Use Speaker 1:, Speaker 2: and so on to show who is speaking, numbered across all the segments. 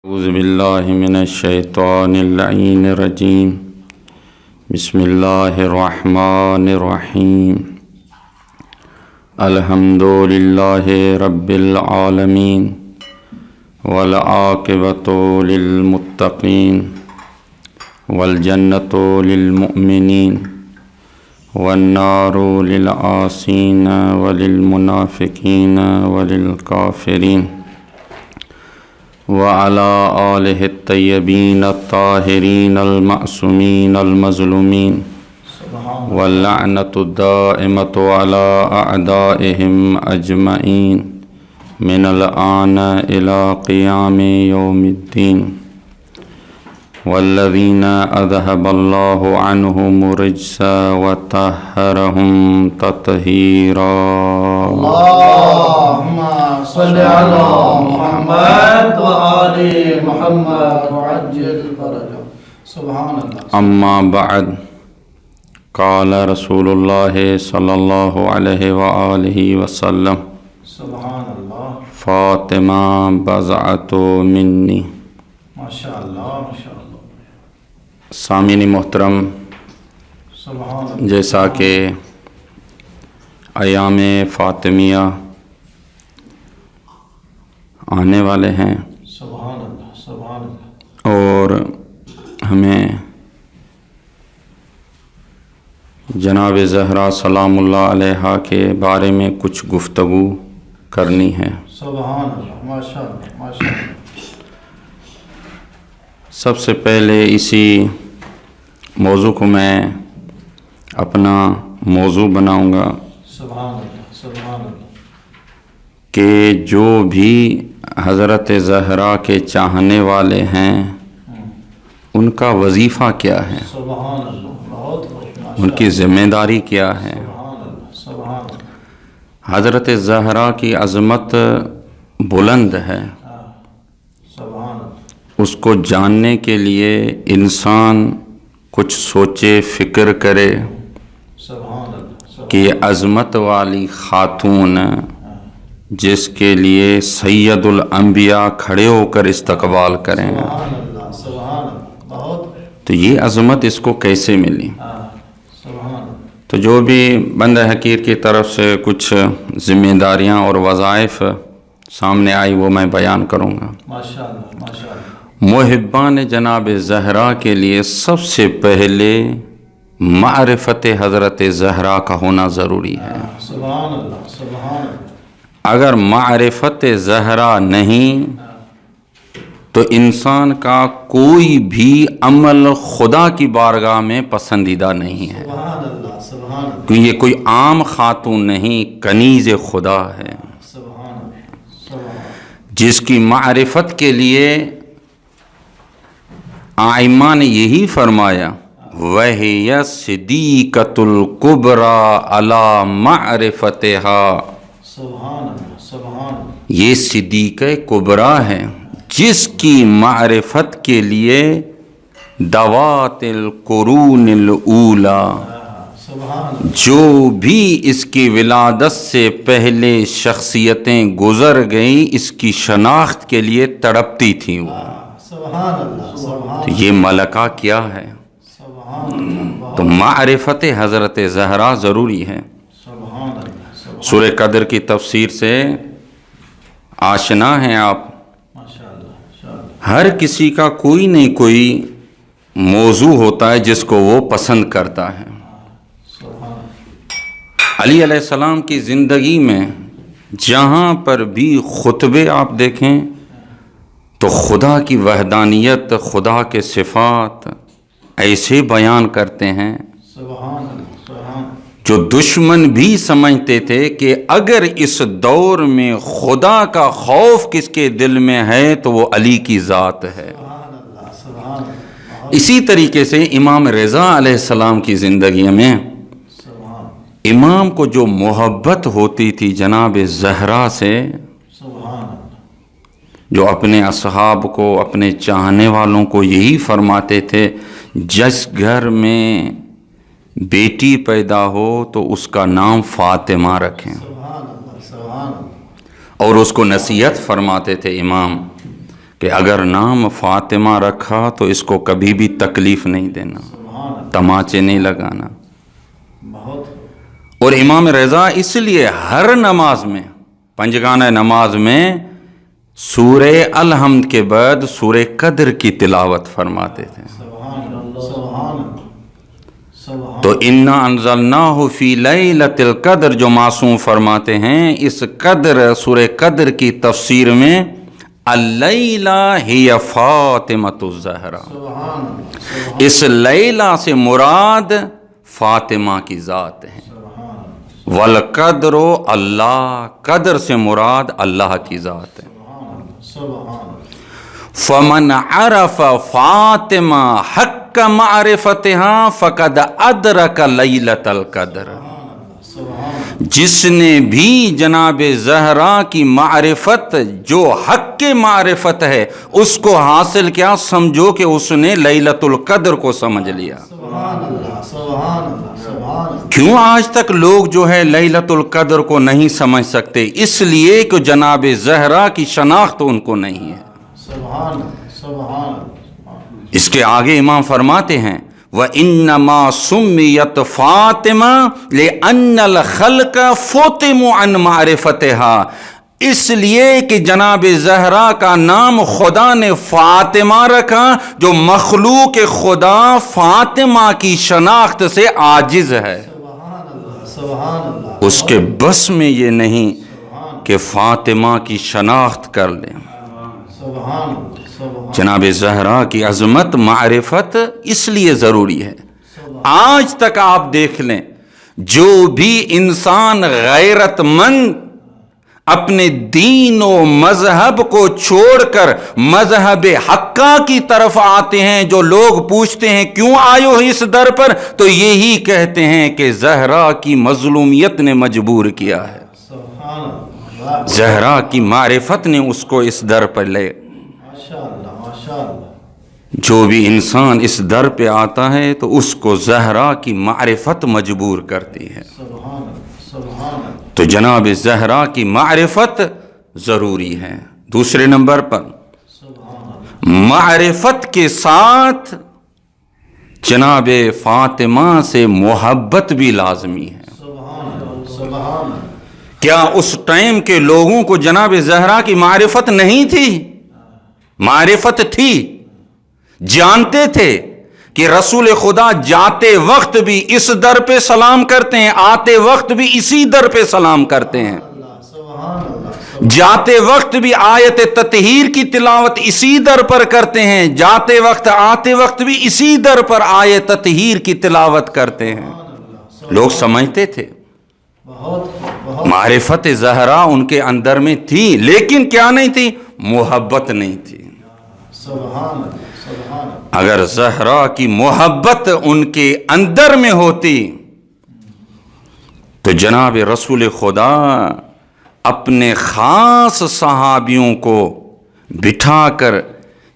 Speaker 1: اعوذ باللہ من الشیطان اللعین الرجیم بسم اللہ الرحمن الرحیم الحمد للہ رب العالمین والعاقبۃ للمتقین والجنۃ للمؤمنین والنار للعاصین وللمنافقین وللکافرین وعلى آلہ الطیبین الطاہرین المعصومین المظلومین واللعنۃ الدائمۃ علی اعدائہم اجمعین من الآن الی قیام یوم الدین والذین اذہب اللہ عنہم الرجس وطہرہم تطہیرا
Speaker 2: اللهم صل على محمد وآل محمد وعجل فرجهم سبحان اللہ.
Speaker 1: اما بعد قال رسول اللہ صلی اللہ علیہ وآلہ وسلم
Speaker 2: سبحان اللہ.
Speaker 1: فاطمہ بضعۃ منی.
Speaker 2: ماشاء اللہ ماشاء اللہ.
Speaker 1: سامعین محترم،
Speaker 2: سبحان اللہ.
Speaker 1: جیسا کہ ایام فاطمیہ آنے والے ہیں
Speaker 2: سبحان اللہ سبحان اللہ.
Speaker 1: اور ہمیں جناب زہرا سلام اللہ علیہا کے بارے میں کچھ گفتگو کرنی ہے.
Speaker 2: سبحان اللہ ماشاء اللہ ماشاء اللہ.
Speaker 1: سب سے پہلے اسی موضوع کو میں اپنا موضوع بناؤں گا
Speaker 2: سبحان اللہ سبحان اللہ.
Speaker 1: کہ جو بھی حضرت زہرا کے چاہنے والے ہیں ان کا وظیفہ کیا ہے،
Speaker 2: سبحان اللہ. بہت خوش.
Speaker 1: ان کی ذمہ داری کیا ہے.
Speaker 2: سبحان اللہ سبحان اللہ.
Speaker 1: حضرت زہرا کی عظمت بلند ہے،
Speaker 2: سبحان اللہ.
Speaker 1: اس کو جاننے کے لیے انسان کچھ سوچے فکر کرے
Speaker 2: سبحان اللہ.
Speaker 1: کہ یہ عظمت والی خاتون جس کے لیے سید الانبیاء کھڑے ہو کر استقبال کریں،
Speaker 2: سبحان اللہ سبحان اللہ. بہت.
Speaker 1: تو یہ عظمت اس کو کیسے ملی.
Speaker 2: سبحان اللہ.
Speaker 1: تو جو بھی بند حقیر کی طرف سے کچھ ذمہ داریاں اور وظائف سامنے آئی وہ میں بیان کروں گا.
Speaker 2: ماشاء اللہ ماشاء اللہ.
Speaker 1: محبان جناب زہرا کے لیے سب سے پہلے معرفت حضرت زہرا کا ہونا ضروری ہے.
Speaker 2: سبحان اللہ سبحان اللہ.
Speaker 1: اگر معرفت زہرا نہیں تو انسان کا کوئی بھی عمل خدا کی بارگاہ میں پسندیدہ نہیں ہے،
Speaker 2: سبحان اللہ سبحان اللہ.
Speaker 1: کیونکہ یہ کوئی عام خاتون نہیں، کنیز خدا ہے
Speaker 2: سبحان اللہ سبحان.
Speaker 1: جس کی معرفت کے لیے آئمہ نے یہی فرمایا وَهِيَ الصِّدِيقَةُ الْكُبْرَى عَلَى مَعْرِفَتِهَا.
Speaker 2: سبحان اللہ سبحان اللہ.
Speaker 1: یہ صدیقہ کبریٰ ہے جس کی معرفت کے لیے دوات القرون الاولی،
Speaker 2: سبحان اللہ.
Speaker 1: جو بھی اس کی ولادت سے پہلے شخصیتیں گزر گئیں اس کی شناخت کے لیے تڑپتی تھیں وہ.
Speaker 2: سبحان اللہ سبحان
Speaker 1: تو یہ ملکہ کیا ہے؟
Speaker 2: سبحان اللہ.
Speaker 1: تو معرفت حضرت زہرا ضروری ہے.
Speaker 2: سبحان اللہ سبحان.
Speaker 1: سورہ قدر کی تفسیر سے آشنا ہیں آپ.
Speaker 2: ماشاء اللہ ماشاء اللہ.
Speaker 1: ہر کسی کا کوئی نہیں کوئی موضوع ہوتا ہے جس کو وہ پسند کرتا ہے.
Speaker 2: سبحان.
Speaker 1: علی علیہ السلام کی زندگی میں جہاں پر بھی خطبے آپ دیکھیں تو خدا کی وحدانیت، خدا کے صفات ایسے بیان کرتے ہیں
Speaker 2: سبحان اللہ سبحان.
Speaker 1: جو دشمن بھی سمجھتے تھے کہ اگر اس دور میں خدا کا خوف کس کے دل میں ہے تو وہ علی کی ذات ہے.
Speaker 2: سبحان اللہ سبحان اللہ.
Speaker 1: اسی طریقے سے امام رضا علیہ السلام کی زندگی میں
Speaker 2: سبحان.
Speaker 1: امام کو جو محبت ہوتی تھی جناب زہرا سے،
Speaker 2: سبحان اللہ.
Speaker 1: جو اپنے اصحاب کو، اپنے چاہنے والوں کو یہی فرماتے تھے جس گھر میں بیٹی پیدا ہو تو اس کا نام فاطمہ رکھیں.
Speaker 2: سبحان اللہ سبحان اللہ.
Speaker 1: اور اس کو نصیحت فرماتے تھے امام کہ اگر نام فاطمہ رکھا تو اس کو کبھی بھی تکلیف نہیں دینا،
Speaker 2: سبحان اللہ،
Speaker 1: تماچے نہیں لگانا۔
Speaker 2: بہت
Speaker 1: اور امام رضا اس لیے ہر نماز میں، پنجگانہ نماز میں، سورہ الحمد کے بعد سورہ قدر کی تلاوت فرماتے تھے۔
Speaker 2: سبحان اللہ، سبحان اللہ، سبحان
Speaker 1: تو انا انزلناہ فی لیلۃ القدر جو معصوم فرماتے ہیں، اس قدر، سورہ قدر کی تفسیر میں اللیلہ ہی فاطمۃ الزہرا،
Speaker 2: سبحان اللہ،
Speaker 1: اس لیلہ سے مراد فاطمہ کی ذات ہے۔ والقدر اللہ، قدر سے مراد اللہ کی ذات ہے۔
Speaker 2: سبحان
Speaker 1: فمن عرف فاطمہ حق معرفتها فقد ادرک لیلۃ القدر، جس نے بھی جناب زہرا کی معرفت جو حق کے معرفت ہے اس کو حاصل کیا، سمجھو کہ اس نے لیلۃ القدر کو سمجھ لیا۔
Speaker 2: سبحان اللہ، سبحان اللہ، سبحان اللہ،
Speaker 1: کیوں آج تک لوگ جو ہے لیلۃ القدر کو نہیں سمجھ سکتے؟ اس لیے کہ جناب زہرا کی شناخت ان کو نہیں ہے۔
Speaker 2: سبحان اللہ، سبحان اللہ،
Speaker 1: اس کے آگے امام فرماتے ہیں وَإِنَّمَا سُمِّيَتْ فَاطِمَةٌ لِأَنَّ الْخَلْقَ فُطِمُوا عَنْ مَعْرِفَتِهَا، اس لیے کہ جناب زہرا کا نام خدا نے فاطمہ رکھا، جو مخلوق خدا فاطمہ کی شناخت سے عاجز ہے۔
Speaker 2: سبحان اللہ، سبحان اللہ،
Speaker 1: اس کے بس میں یہ نہیں کہ فاطمہ کی شناخت کر لیں۔
Speaker 2: سبحان اللہ، سبحان
Speaker 1: جناب زہرا کی عظمت، معرفت اس لیے ضروری ہے۔ آج تک آپ دیکھ لیں، جو بھی انسان غیرت مند اپنے دین و مذہب کو چھوڑ کر مذہب حقہ کی طرف آتے ہیں، جو لوگ پوچھتے ہیں کیوں آئے ہو اس در پر، تو یہی کہتے ہیں کہ زہرا کی مظلومیت نے مجبور کیا ہے،
Speaker 2: سبحان اللہ،
Speaker 1: زہرا کی معرفت نے اس کو اس در پر لے۔
Speaker 2: ماشاء اللہ، ماشاء اللہ،
Speaker 1: جو بھی انسان اس در پہ آتا ہے تو اس کو زہرا کی معرفت مجبور کرتی ہے۔
Speaker 2: سبحان اللہ، سبحان اللہ،
Speaker 1: تو جناب زہرا کی معرفت ضروری ہے۔ دوسرے نمبر پر معرفت کے ساتھ جناب فاطمہ سے محبت بھی لازمی ہے۔
Speaker 2: سبحان اللہ، سبحان اللہ،
Speaker 1: کیا اس ٹائم کے لوگوں کو جناب زہرا کی معرفت نہیں تھی؟ معرفت تھی، جانتے تھے کہ رسول خدا جاتے وقت بھی اس در پہ سلام کرتے ہیں، آتے وقت بھی اسی در پہ سلام کرتے ہیں،
Speaker 2: سبحان اللہ،
Speaker 1: جاتے وقت بھی آیت تطہیر کی تلاوت اسی در پر کرتے ہیں، جاتے وقت آتے وقت بھی اسی در پر آیت تطہیر کی تلاوت کرتے ہیں۔ لوگ سمجھتے تھے،
Speaker 2: بہت بہت
Speaker 1: معرفت زہرا ان کے اندر میں تھی، لیکن کیا نہیں تھی؟ محبت نہیں تھی۔
Speaker 2: سبحان اللہ، سبحان اللہ،
Speaker 1: اگر زہرا کی محبت ان کے اندر میں ہوتی تو جناب رسول خدا اپنے خاص صحابیوں کو بٹھا کر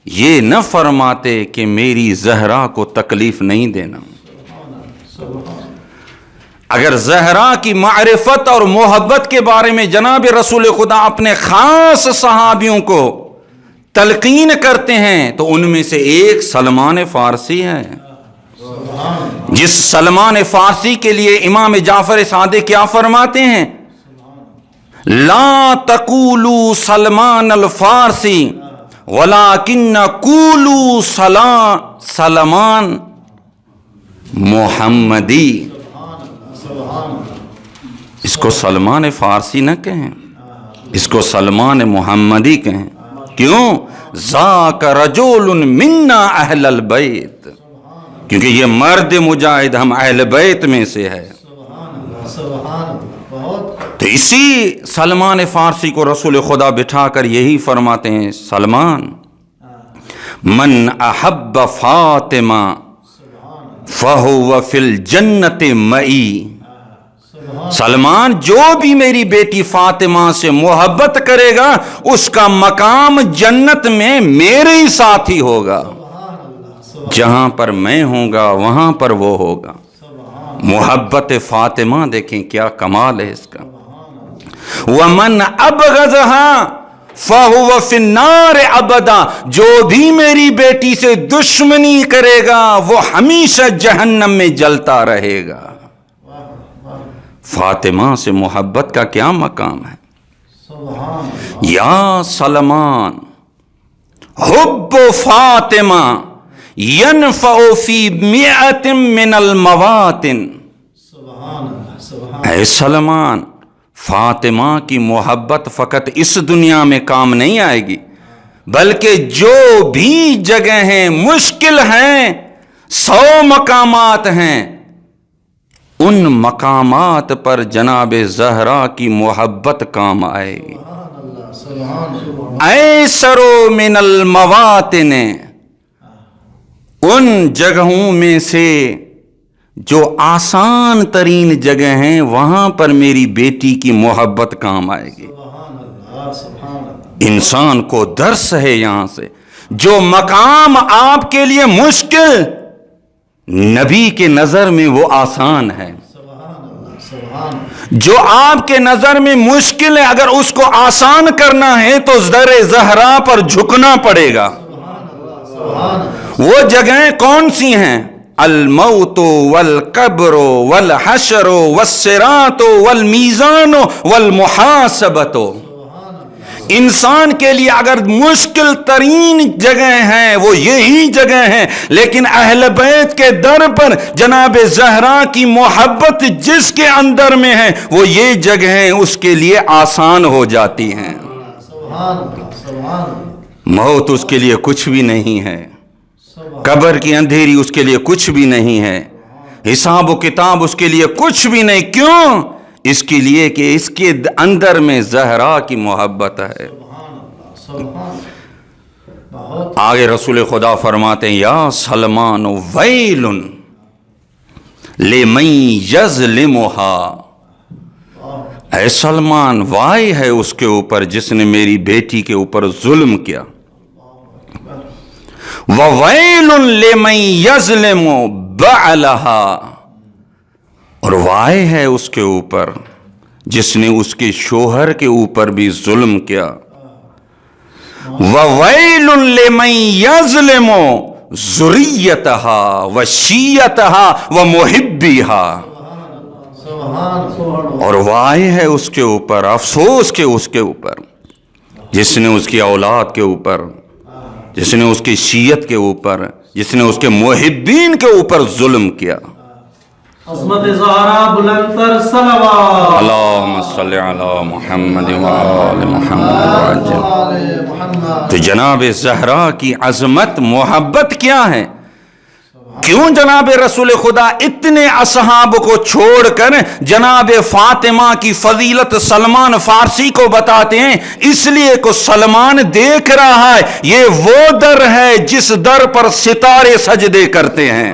Speaker 1: یہ نہ فرماتے کہ میری زہرا کو تکلیف نہیں دینا۔ اگر زہرا کی معرفت اور محبت کے بارے میں جناب رسول خدا اپنے خاص صحابیوں کو تلقین کرتے ہیں تو ان میں سے ایک سلمان فارسی ہے، جس سلمان فارسی کے لیے امام جعفر صادق کیا فرماتے ہیں؟ لا تقولوا سلمان الفارسی ولکن قولوا سلمان محمدی۔ اس کو سلمان فارسی نہ کہیں، اس کو سلمان محمدی کہیں۔ کیوں؟ ذاک رجل منا اہل البیت، کیونکہ یہ مرد مجاہد ہم اہل بیت میں سے ہے۔
Speaker 2: سبحان اللہ، بہت
Speaker 1: تو اسی سلمان فارسی کو رسول خدا بٹھا کر یہی فرماتے ہیں، سلمان من احب فاطمہ فہو فی الجنت معی، سلمان جو بھی میری بیٹی فاطمہ سے محبت کرے گا اس کا مقام جنت میں میرے ہی ساتھ ہی ہوگا، جہاں پر میں ہوں گا وہاں پر وہ ہوگا۔ محبت فاطمہ دیکھیں کیا کمال ہے اس کا۔ وَمَنْ أَبْغَضَهَا فَهُوَ فِي النَّارِ أَبَدًا، جو بھی میری بیٹی سے دشمنی کرے گا وہ ہمیشہ جہنم میں جلتا رہے گا۔ فاطمہ سے محبت کا کیا مقام ہے؟
Speaker 2: سبحان
Speaker 1: یا سلمان حب فاطمہ ینفع فی مئۃ من المواطن۔
Speaker 2: سبحان اللہ سبحان
Speaker 1: اے سلمان، فاطمہ کی محبت فقط اس دنیا میں کام نہیں آئے گی، بلکہ جو بھی جگہ ہیں مشکل ہیں، 100 مقامات ہیں، ان مقامات پر جناب زہرا کی محبت کام آئے گی۔
Speaker 2: اللہ سبحان اللہ
Speaker 1: ایسر من المواطن، ان جگہوں میں سے جو آسان ترین جگہ ہیں وہاں پر میری بیٹی کی محبت کام آئے گی۔
Speaker 2: سبحان اللہ سبحان اللہ
Speaker 1: انسان کو درس ہے یہاں سے، جو مقام آپ کے لیے مشکل نبی کے نظر میں وہ آسان ہے،
Speaker 2: سبحان اللہ سبحان اللہ
Speaker 1: جو آپ کے نظر میں مشکل ہے اگر اس کو آسان کرنا ہے تو در زہرا پر جھکنا پڑے گا۔
Speaker 2: سبحان اللہ
Speaker 1: وہ جگہیں کون سی ہیں؟ الموت والقبر والحشر والصراط والمیزان والمحاسبۃ۔ انسان کے لیے اگر مشکل ترین جگہ ہیں وہ یہی جگہ ہیں، لیکن اہل بیت کے در پر جناب زہرا کی محبت جس کے اندر میں ہے وہ یہ جگہیں اس کے لیے آسان ہو جاتی ہیں۔
Speaker 2: سبحان اللہ سبحان اللہ
Speaker 1: موت اس کے لیے کچھ بھی نہیں ہے،
Speaker 2: سبحان
Speaker 1: قبر کی اندھیری اس کے لیے کچھ بھی نہیں ہے، حساب و کتاب اس کے لیے کچھ بھی نہیں۔ کیوں؟ اس کے لیے کہ اس کے اندر میں زہرا کی محبت ہے۔
Speaker 2: اللہ سبحان بہت
Speaker 1: آگے رسول خدا فرماتے ہیں یا سلمان ویل لمن یظلمها، اے سلمان وائے ہے اس کے اوپر جس نے میری بیٹی کے اوپر ظلم کیا، وَوَيْلٌ لِمَنْ يَظْلِمُ بَعْلَهَا، اور وائے ہے اس کے اوپر جس نے اس کے شوہر کے اوپر بھی ظلم کیا، وَوَيْلٌ لِمَنْ يَظْلِمُ ذُرِّيَّتَهَا وَشِيَّتَهَا وَمُحِبِّهَا،
Speaker 2: سبحان
Speaker 1: اور وائے ہے اس کے اوپر، افسوس کے اس کے اوپر جس نے اس کی اولاد کے اوپر، جس نے اس کی شیعت کے اوپر، جس نے اس کے محبین کے اوپر ظلم کیا۔
Speaker 3: عظمت زہرا بلندتر صلوات۔
Speaker 1: اللہم صلی علی محمد وآل محمد وعجل۔
Speaker 2: محمد
Speaker 1: تو جناب زہرا کی عظمت محبت کیا ہے؟ کیوں جناب رسول خدا اتنے اصحاب کو چھوڑ کر جناب فاطمہ کی فضیلت سلمان فارسی کو بتاتے ہیں؟ اس لیے کہ سلمان دیکھ رہا ہے یہ وہ در ہے جس در پر ستارے سجدے کرتے ہیں،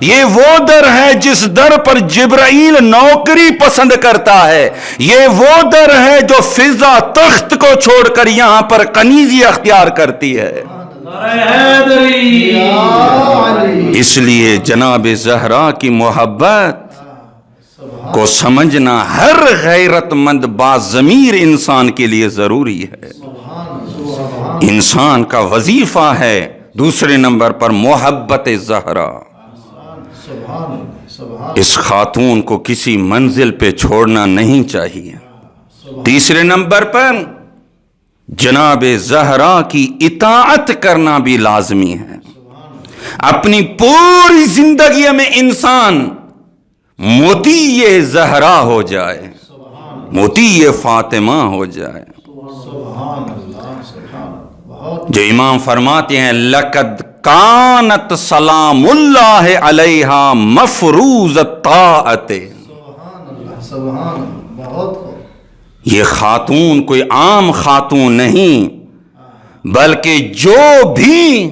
Speaker 1: یہ وہ در ہے جس در پر جبرائیل نوکری پسند کرتا ہے، یہ وہ در ہے جو فضا تخت کو چھوڑ کر یہاں پر کنیزی اختیار کرتی ہے۔
Speaker 3: نعرہ حیدری۔
Speaker 1: اس لیے جناب زہرا کی محبت کو سمجھنا ہر غیرت مند باضمیر انسان کے لیے ضروری ہے۔ انسان کا وظیفہ ہے دوسرے نمبر پر محبت زہرا۔ اس خاتون کو کسی منزل پہ چھوڑنا نہیں چاہیے۔ تیسرے نمبر پر جناب زہرا کی اطاعت کرنا بھی لازمی ہے۔ اپنی پوری زندگی میں انسان موتی زہرا ہو جائے، موتی فاطمہ ہو جائے۔
Speaker 2: سبحان اللہ سبحان بہت
Speaker 1: جو امام فرماتے ہیں لقد کانت سلام اللہ علیہا مفروض الطاعت،
Speaker 2: سبحان اللہ سبحان بہت خوب۔
Speaker 1: یہ خاتون کوئی عام خاتون نہیں، بلکہ جو بھی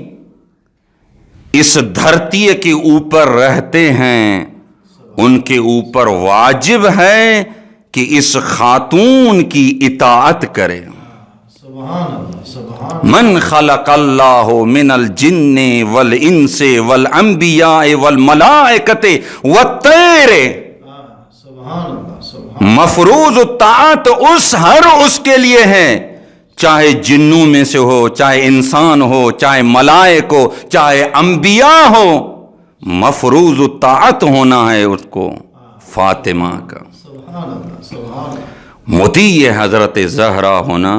Speaker 1: اس دھرتی کے اوپر رہتے ہیں ان کے اوپر واجب ہے کہ اس خاتون کی اطاعت کرے۔
Speaker 2: سبحان اللہ سبحان
Speaker 1: من خلق اللہ من الجن والانس والانبیاء والملائکۃ والطیر،
Speaker 2: سبحان اللہ سبحان
Speaker 1: مفروض الطاعت اس کے لیے ہے چاہے جنوں میں سے ہو، چاہے انسان ہو، چاہے ملائک ہو، چاہے انبیاء ہو، مفروض الطاعت ہونا ہے اس کو فاطمہ کا،
Speaker 2: سبحان اللہ سبحان اللہ
Speaker 1: مطیع حضرت زہرا ہونا۔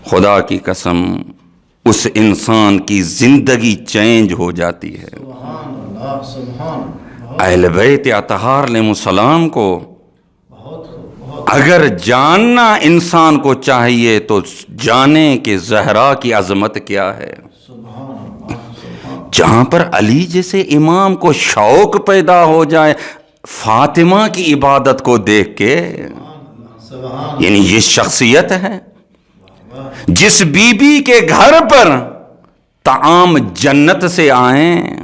Speaker 1: خدا کی قسم اس انسان کی زندگی چینج ہو جاتی ہے۔
Speaker 2: سبحان اللہ سبحان اللہ
Speaker 1: اہل بیت اطہار علیہ السلام کو
Speaker 2: بہت بہت
Speaker 1: اگر جاننا انسان کو چاہیے تو جانے کہ زہرا کی عظمت کیا ہے۔
Speaker 2: سبحان اللہ سبحان
Speaker 1: جہاں پر علی جیسے امام کو شوق پیدا ہو جائے فاطمہ کی عبادت کو دیکھ کے،
Speaker 2: سبحان
Speaker 1: یعنی یہ شخصیت ہے جس بی بی کے گھر پر طعام جنت سے آئیں،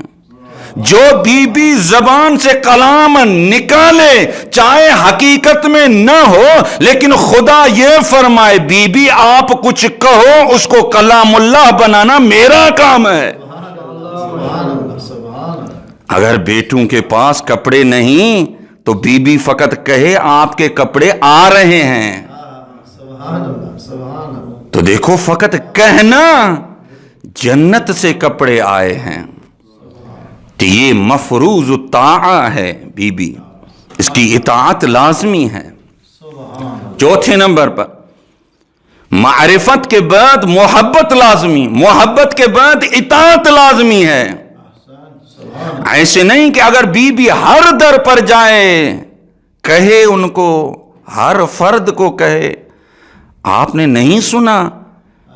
Speaker 1: جو بی بی زبان سے کلام نکالے چاہے حقیقت میں نہ ہو لیکن خدا یہ فرمائے بی بی آپ کچھ کہو اس کو کلام اللہ بنانا میرا کام ہے۔
Speaker 2: سبحان اللہ سبحان اللہ
Speaker 1: اگر بیٹوں کے پاس کپڑے نہیں تو بی بی فقط کہے آپ کے کپڑے آ رہے ہیں،
Speaker 2: سبحان اللہ سبحان اللہ
Speaker 1: تو دیکھو فقط کہنا جنت سے کپڑے آئے ہیں، تو یہ مفروض الطاعہ ہے بی بی، اس کی اطاعت لازمی ہے۔ چوتھے نمبر پر معرفت کے بعد محبت لازمی، محبت کے بعد اطاعت لازمی ہے۔ ایسے نہیں کہ اگر بی بی ہر در پر جائے کہے ان کو، ہر فرد کو کہے آپ نے نہیں سنا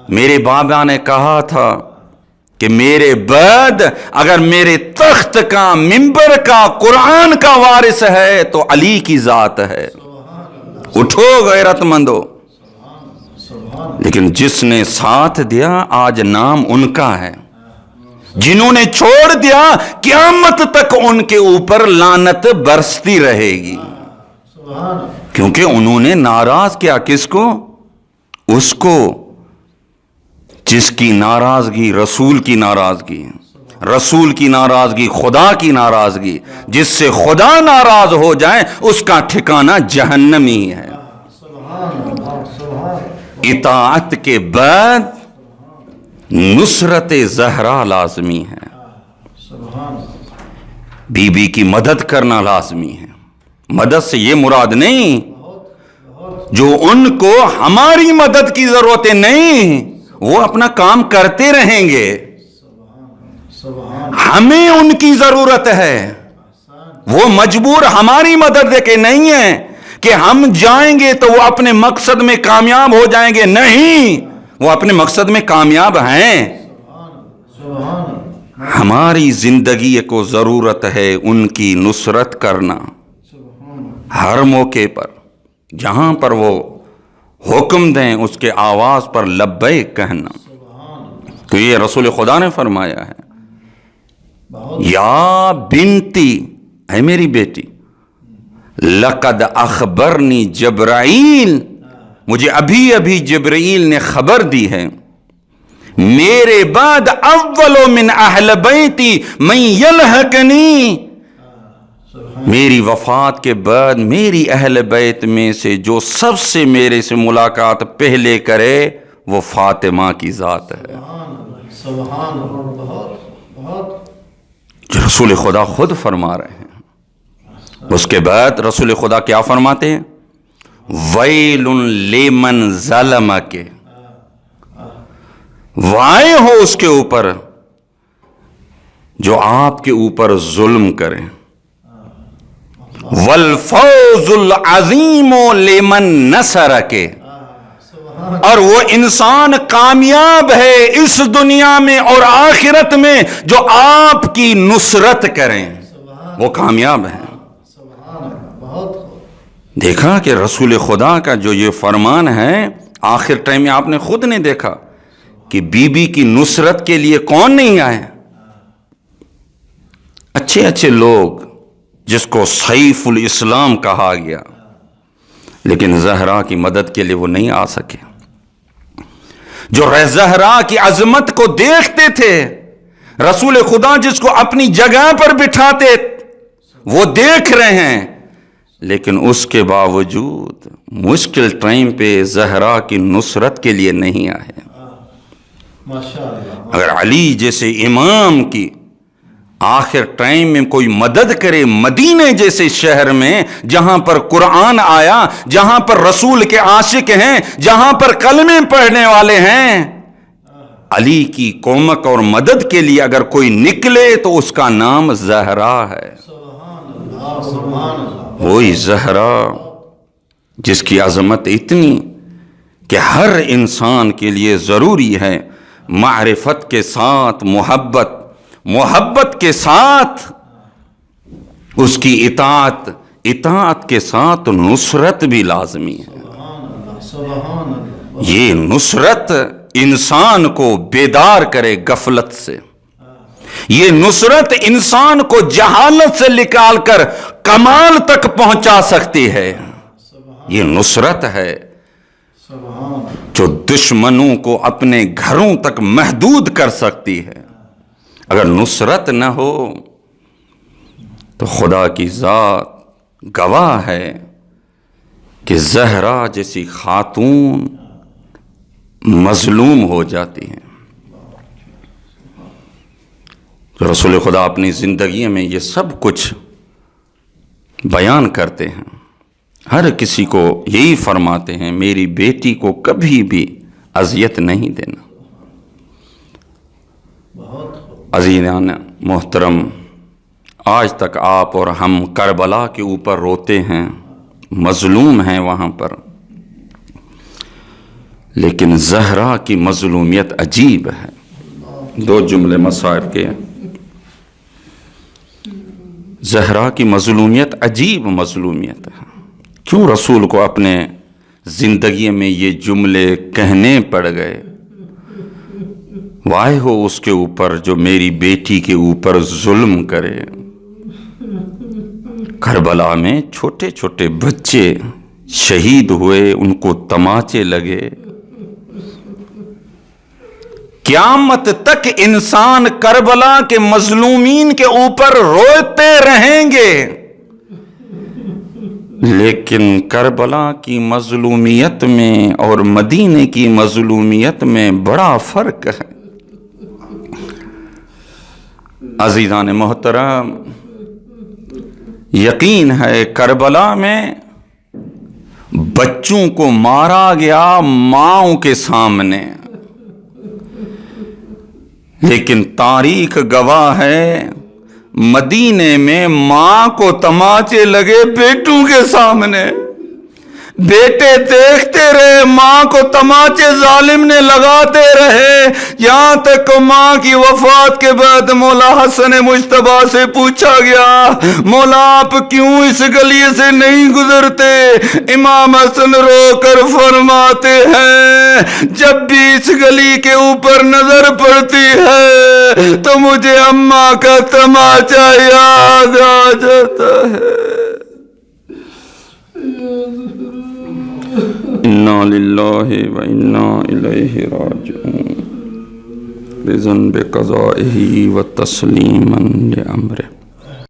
Speaker 1: میرے بابا نے کہا تھا کہ میرے بعد اگر میرے تخت کا منبر کا قرآن کا وارث ہے تو علی کی ذات ہے، اٹھو غیرت مندو۔ لیکن جس نے ساتھ دیا آج نام ان کا ہے، جنہوں نے چھوڑ دیا قیامت تک ان کے اوپر لعنت برستی رہے گی، کیونکہ انہوں نے ناراض کیا کس کو؟ اس کو جس کی ناراضگی رسول کی ناراضگی، رسول کی ناراضگی خدا کی ناراضگی، جس سے خدا ناراض ہو جائے اس کا ٹھکانہ جہنمی ہے۔ اطاعت کے بعد نصرت زہرا لازمی ہے، بی بی کی مدد کرنا لازمی ہے۔ مدد سے یہ مراد نہیں جو ان کو ہماری مدد کی ضرورت نہیں، وہ اپنا کام کرتے رہیں گے، ہمیں ان کی ضرورت ہے، وہ مجبور ہماری مدد دے کے نہیں ہے کہ ہم جائیں گے تو وہ اپنے مقصد میں کامیاب ہو جائیں گے، نہیں، وہ اپنے مقصد میں کامیاب ہیں۔ ہماری زندگی کو ضرورت ہے ان کی نصرت کرنا، ہر موقع پر جہاں پر وہ حکم دیں اس کے آواز پر لبیک کہنا۔ تو یہ رسول خدا نے فرمایا ہے، یا بنتی، اے میری بیٹی، لقد اخبرنی جبرائیل، مجھے ابھی ابھی جبرائیل نے خبر دی ہے، میرے بعد اول من اہل بیتی من یلحقنی، میری وفات کے بعد میری اہل بیت میں سے جو سب سے میرے سے ملاقات پہلے کرے وہ فاطمہ کی ذات ہے،
Speaker 2: سبحان اللہ بہت بہت
Speaker 1: جو رسول خدا خود فرما رہے ہیں۔ اس کے بعد رسول خدا کیا فرماتے ہیں؟ ویل لمن ظلم، کے وائے ہو اس کے اوپر جو آپ کے اوپر ظلم کرے، والفوز العظیم لمن نصر، کے اور وہ انسان کامیاب ہے اس دنیا میں اور آخرت میں جو آپ کی نصرت کریں، وہ کامیاب ہیں۔ دیکھا کہ رسول خدا کا جو یہ فرمان ہے آخر ٹائم میں آپ نے خود نے دیکھا کہ بی بی کی نصرت کے لیے کون نہیں آئے؟ اچھے اچھے لوگ جس کو سیف الاسلام کہا گیا، لیکن زہرا کی مدد کے لیے وہ نہیں آ سکے، جو زہرا کی عظمت کو دیکھتے تھے، رسول خدا جس کو اپنی جگہ پر بٹھاتے وہ دیکھ رہے ہیں لیکن اس کے باوجود مشکل ٹائم پہ زہرا کی نصرت کے لیے نہیں آئے۔
Speaker 2: ماشاءاللہ۔
Speaker 1: اگر علی جیسے امام کی آخر ٹائم میں کوئی مدد کرے، مدینے جیسے شہر میں جہاں پر قرآن آیا، جہاں پر رسول کے عاشق ہیں، جہاں پر کلمے پڑھنے والے ہیں، علی کی کومک اور مدد کے لیے اگر کوئی نکلے تو اس کا نام زہرا ہے۔
Speaker 2: سبحان اللہ، سبحان اللہ۔
Speaker 1: وہی زہرا جس کی عظمت اتنی کہ ہر انسان کے لیے ضروری ہے معرفت کے ساتھ محبت، محبت کے ساتھ اس کی اطاعت، اطاعت کے ساتھ نصرت بھی لازمی ہے۔
Speaker 2: سبحان اللہ، سبحان اللہ۔
Speaker 1: یہ نصرت انسان کو بیدار کرے غفلت سے، یہ نصرت انسان کو جہالت سے نکال کر کمال تک پہنچا سکتی ہے۔ یہ نصرت ہے
Speaker 2: سبحان
Speaker 1: جو دشمنوں کو اپنے گھروں تک محدود کر سکتی ہے۔ اگر نصرت نہ ہو تو خدا کی ذات گواہ ہے کہ زہرا جیسی خاتون مظلوم ہو جاتی ہیں۔ رسول خدا اپنی زندگی میں یہ سب کچھ بیان کرتے ہیں، ہر کسی کو یہی فرماتے ہیں میری بیٹی کو کبھی بھی اذیت نہیں دینا۔ عزیزان محترم، آج تک آپ اور ہم کربلا کے اوپر روتے ہیں، مظلوم ہیں وہاں پر، لیکن زہرا کی مظلومیت عجیب ہے۔ دو جملے مصائب کے، زہرا کی مظلومیت عجیب مظلومیت ہے۔ کیوں رسول کو اپنے زندگی میں یہ جملے کہنے پڑ گئے؟ وائے ہو اس کے اوپر جو میری بیٹی کے اوپر ظلم کرے۔ کربلا میں چھوٹے چھوٹے بچے شہید ہوئے، ان کو تماچے لگے۔ قیامت تک انسان کربلا کے مظلومین کے اوپر روتے رہیں گے، لیکن کربلا کی مظلومیت میں اور مدینے کی مظلومیت میں بڑا فرق ہے۔ عزیزان محترم، یقین ہے کربلا میں بچوں کو مارا گیا ماؤں کے سامنے، لیکن تاریخ گواہ ہے مدینے میں ماں کو تماچے لگے بیٹوں کے سامنے۔ بیٹے دیکھتے رہے، ماں کو تماچے ظالم نے لگاتے رہے، یہاں تک ماں کی وفات کے بعد مولا حسن مجتبیٰ سے پوچھا گیا مولا آپ کیوں اس گلی سے نہیں گزرتے؟ امام حسن رو کر فرماتے ہیں جب بھی اس گلی کے اوپر نظر پڑتی ہے تو مجھے اماں کا تماچا یاد آ جاتا ہے۔ انا للہ و انا الیہ راجعون بذنب قضائہ و تسلیما لامرہ۔